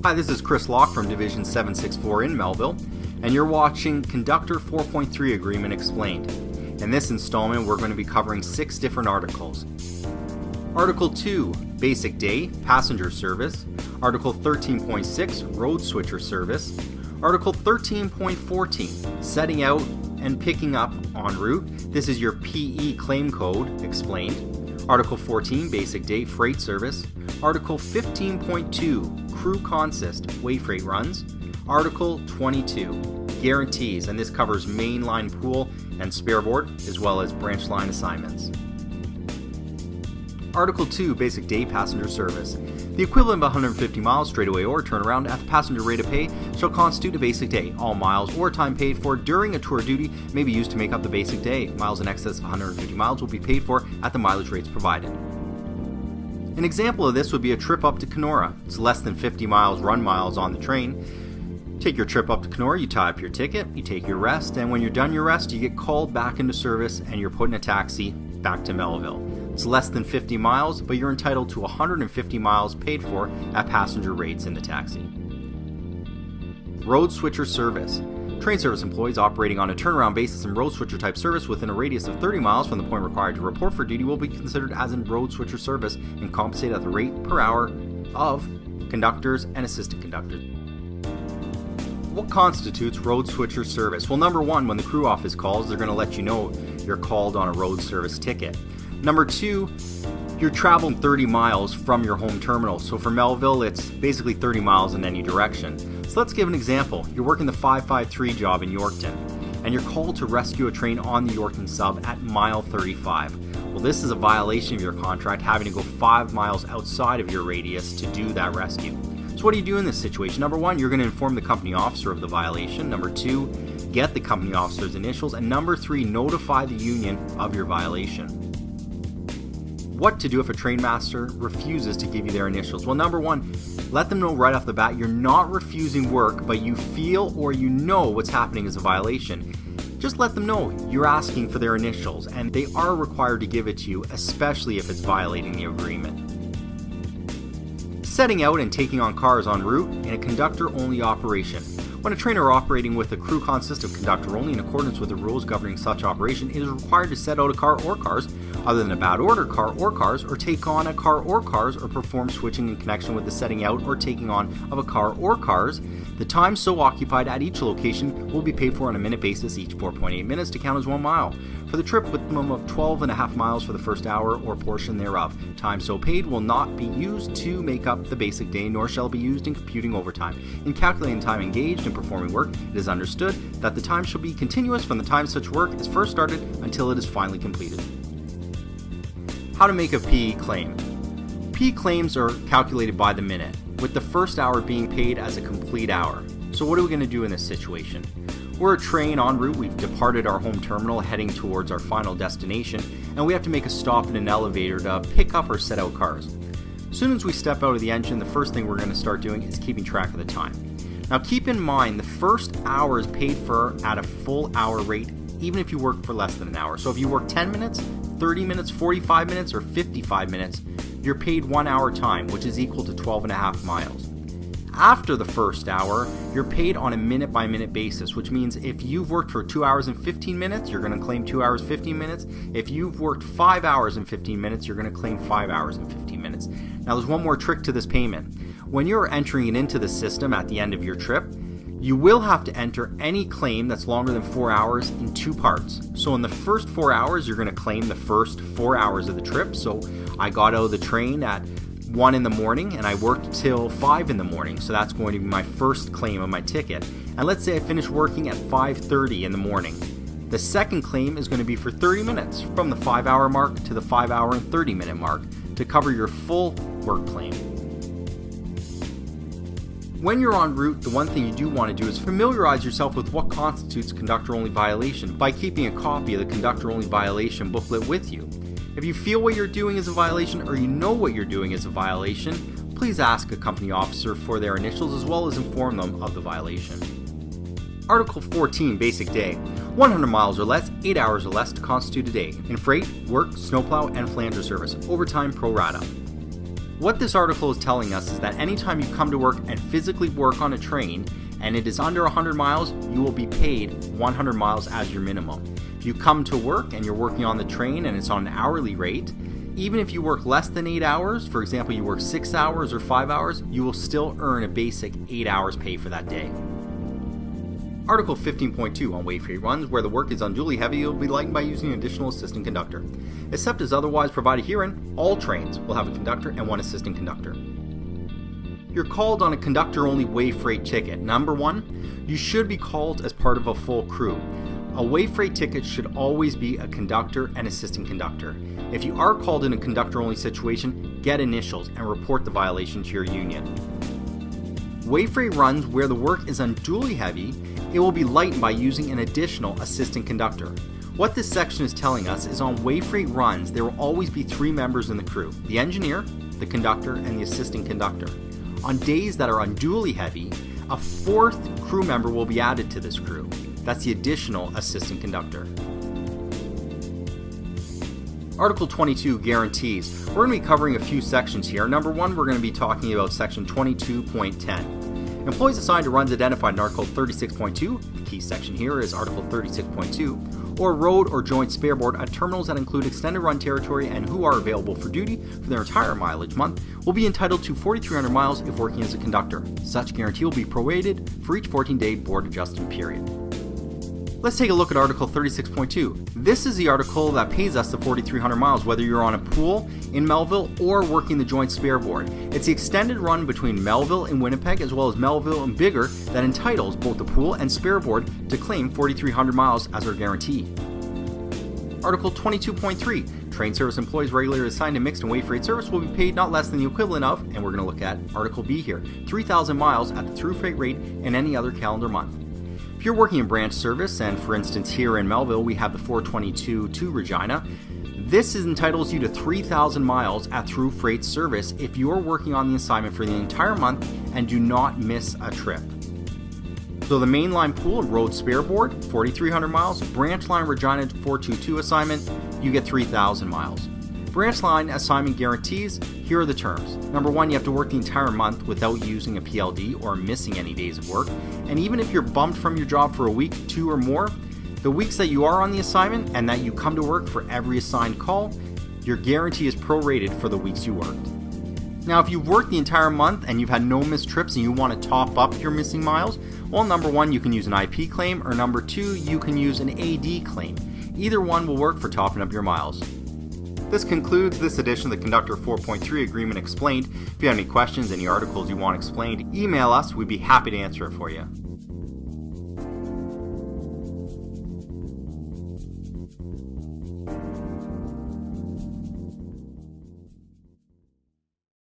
Hi, this is Chris Locke from Division 764 in Melville, and you're watching Conductor 4.3 Agreement Explained. In this installment, we're going to be covering 6 different articles. Article 2, Basic Day, Passenger Service. Article 13.6, Road Switcher Service. Article 13.14, Setting Out and Picking Up en route. This is your PE claim code explained. Article 14, Basic Day, Freight Service. Article 15.2, Crew Consist, Wayfreight runs. Article 22, Guarantees, and this covers Mainline pool and Spareboard, as well as Branchline assignments. Article 2, Basic Day Passenger Service. The equivalent of 150 miles straightaway or turnaround at the passenger rate of pay shall constitute a basic day. All miles or time paid for during a tour of duty may be used to make up the basic day. Miles in excess of 150 miles will be paid for at the mileage rates provided. An example of this would be a trip up to Kenora. It's less than 50 miles run miles on the train. Take your trip up to Kenora, you tie up your ticket, you take your rest, and when you're done your rest, you get called back into service and you're put in a taxi back to Melville. It's less than 50 miles, but you're entitled to 150 miles paid for at passenger rates in the taxi. Road Switcher Service. Train service employees operating on a turnaround basis in road switcher type service within a radius of 30 miles from the point required to report for duty will be considered as in road switcher service and compensated at the rate per hour of conductors and assistant conductors. What constitutes road switcher service? Well, number 1, when the crew office calls, they're going to let you know you're called on a road service ticket. Number 2, you're traveling 30 miles from your home terminal. So for Melville, it's basically 30 miles in any direction. So let's give an example. You're working the 553 job in Yorkton, and you're called to rescue a train on the Yorkton sub at mile 35. Well, this is a violation of your contract, having to go 5 miles outside of your radius to do that rescue. So what do you do in this situation? Number 1, you're going to inform the company officer of the violation. Number 2, get the company officer's initials. And number 3, notify the union of your violation. What to do if a train master refuses to give you their initials? Well, number 1, let them know right off the bat you're not refusing work, but you feel or you know what's happening is a violation. Just let them know you're asking for their initials, and they are required to give it to you, especially if it's violating the agreement. Setting out and taking on cars en route in a conductor-only operation. When a trainer operating with a crew consists of conductor only in accordance with the rules governing such operation, it is required to set out a car or cars, other than a bad order car or cars, or take on a car or cars, or perform switching in connection with the setting out or taking on of a car or cars. The time so occupied at each location will be paid for on a minute basis, each 4.8 minutes to count as 1 mile. For the trip, with a minimum of 12.5 miles for the first hour or portion thereof. Time so paid will not be used to make up the basic day, nor shall be used in computing overtime. In calculating time engaged in performing work, it is understood that the time shall be continuous from the time such work is first started until it is finally completed. How to make a PE claim. PE claims are calculated by the minute, with the first hour being paid as a complete hour. So what are we going to do in this situation? We're a train en route, we've departed our home terminal heading towards our final destination, and we have to make a stop in an elevator to pick up or set out cars. As soon as we step out of the engine, the first thing we're going to start doing is keeping track of the time. Now keep in mind, the first hour is paid for at a full hour rate, even if you work for less than an hour. So if you work 10 minutes, 30 minutes, 45 minutes, or 55 minutes, you're paid 1 hour time, which is equal to 12.5 miles. After the first hour, you're paid on a minute-by-minute basis, which means if you've worked for 2 hours and 15 minutes, you're going to claim 2 hours 15 minutes. If you've worked 5 hours and 15 minutes, you're going to claim 5 hours and 15 minutes. Now there's one more trick to this payment. When you're entering it into the system at the end of your trip, you will have to enter any claim that's longer than 4 hours in 2 parts. So in the first 4 hours, you're going to claim the first 4 hours of the trip. So I got out of the train at 1 in the morning and I worked till 5 in the morning. So that's going to be my first claim of my ticket. And let's say I finished working at 5:30 in the morning. The second claim is going to be for 30 minutes from the 5 hour mark to the 5 hour and 30 minute mark to cover your full work claim. When you're en route, the one thing you do want to do is familiarize yourself with what constitutes conductor-only violation by keeping a copy of the conductor-only violation booklet with you. If you feel what you're doing is a violation or you know what you're doing is a violation, please ask a company officer for their initials as well as inform them of the violation. Article 14, Basic Day. 100 miles or less, 8 hours or less to constitute a day. In freight, work, snowplow, and flanger service. Overtime pro rata. What this article is telling us is that anytime you come to work and physically work on a train and it is under 100 miles, you will be paid 100 miles as your minimum. If you come to work and you're working on the train and it's on an hourly rate, even if you work less than 8 hours, for example, you work 6 hours or 5 hours, you will still earn a basic 8 hours pay for that day. Article 15.2 on Wayfreight runs where the work is unduly heavy, it will be lightened by using an additional assistant conductor. Except as otherwise provided herein, all trains will have a conductor and one assistant conductor. You're called on a conductor-only Wayfreight ticket. Number 1, you should be called as part of a full crew. A Wayfreight ticket should always be a conductor and assistant conductor. If you are called in a conductor-only situation, get initials and report the violation to your union. Wayfreight runs where the work is unduly heavy, it will be lightened by using an additional assistant conductor. What this section is telling us is on Wayfreight runs, there will always be 3 members in the crew: the engineer, the conductor, and the assistant conductor. On days that are unduly heavy, a 4th crew member will be added to this crew. That's the additional assistant conductor. Article 22, guarantees. We're going to be covering a few sections here. Number 1, we're going to be talking about section 22.10. Employees assigned to runs identified in Article 36.2, the key section here is Article 36.2, or road or joint spareboard at terminals that include extended run territory and who are available for duty for their entire mileage month will be entitled to 4,300 miles if working as a conductor. Such guarantee will be prorated for each 14-day board adjustment period. Let's take a look at Article 36.2. This is the article that pays us the 4,300 miles whether you're on a pool in Melville or working the joint spareboard. It's the extended run between Melville and Winnipeg as well as Melville and Biggar that entitles both the pool and spareboard to claim 4,300 miles as our guarantee. Article 22.3. Train service employees regularly assigned to mixed and Wayfreight service will be paid not less than the equivalent of, and we're going to look at Article B here, 3,000 miles at the through freight rate in any other calendar month. If you're working in branch service, and for instance here in Melville we have the 422 to Regina, this entitles you to 3,000 miles at through freight service if you're working on the assignment for the entire month and do not miss a trip. So the Mainline pool and road spareboard, 4,300 miles, Branchline Regina 422 assignment, you get 3,000 miles. Branchline assignment guarantees, here are the terms. Number 1, you have to work the entire month without using a PLD or missing any days of work. And even if you're bumped from your job for a week, 2 or more, the weeks that you are on the assignment and that you come to work for every assigned call, your guarantee is prorated for the weeks you worked. Now, if you've worked the entire month and you've had no missed trips and you want to top up your missing miles, well, number 1, you can use an IP claim, or number 2, you can use an AD claim. Either one will work for topping up your miles. This concludes this edition of the Conductor 4.3 Agreement Explained. If you have any questions, any articles you want explained, email us. We'd be happy to answer it for you.